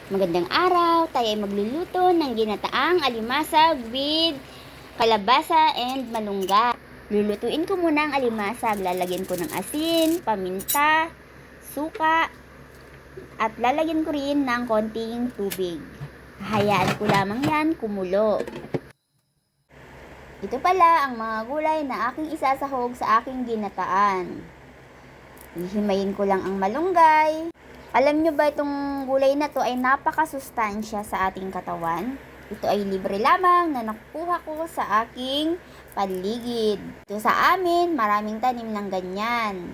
Magandang araw! Tayo ay magluluto ng ginataang alimasag with kalabasa and malungga. Lulutuin ko muna ang alimasag. Lalagyan ko ng asin, paminta, suka, at lalagyan ko rin ng konting tubig. Hayaan ko lamang yan kumulo. Ito pala ang mga gulay na aking isasahog sa aking ginataan. Hihimayin ko lang ang malunggay. Alam nyo ba itong gulay na to ay napakasustansya sa ating katawan? Ito ay libre lamang na nakukuha ko sa aking paligid. Ito sa amin, maraming tanim ng ganyan.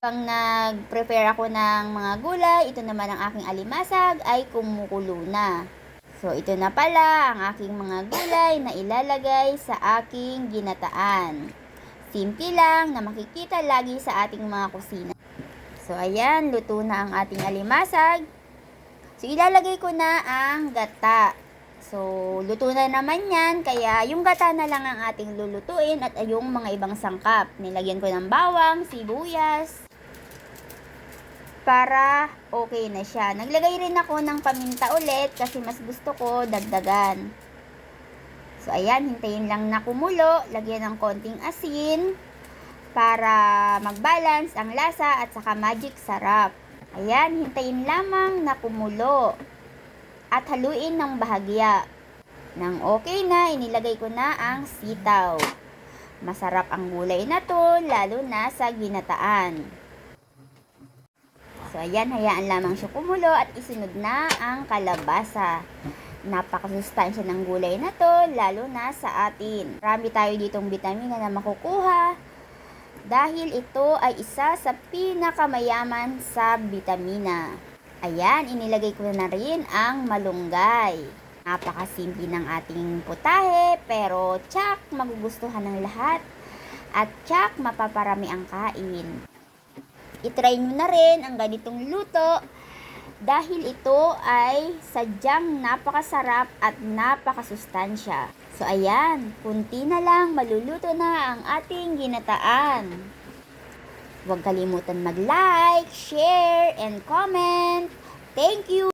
Pag nag-prepare ako ng mga gulay, ito naman ang aking alimasag ay kumukulo na. So ito na pala ang aking mga gulay na ilalagay sa aking ginataan. Simple lang na makikita lagi sa ating mga kusina. So, ayan, luto na ang ating alimasag. So, ilalagay ko na ang gata. So, luto na naman yan, kaya yung gata na lang ang ating lulutuin at yung mga ibang sangkap. Nilagyan ko ng bawang, sibuyas, para okay na siya. Naglagay rin ako ng paminta ulit kasi mas gusto ko dagdagan. So, ayan, hintayin lang na kumulo. Lagyan ng konting asin para mag-balance ang lasa at saka magic sarap. Ayan, hintayin lamang na kumulo at haluin ng bahagya. Nang okay na, inilagay ko na ang sitaw. Masarap ang gulay na to, lalo na sa ginataan. So ayan, hayaan lamang siya kumulo at isunod na ang kalabasa. Napakasustansya ng gulay na to, lalo na sa atin. Marami tayo ditong bitamina na makukuha dahil ito ay isa sa pinakamayaman sa bitamina. Ayan, inilagay ko na rin ang malunggay. Napakasimple ng ating putahe, pero tsak, magugustuhan ng lahat. At tsak, mapaparami ang kain. I-try nyo na rin ang ganitong luto dahil ito ay sadyang napakasarap at napakasustansya. So ayan, kunti na lang maluluto na ang ating ginataan. Huwag kalimutan mag-like, share, and comment. Thank you!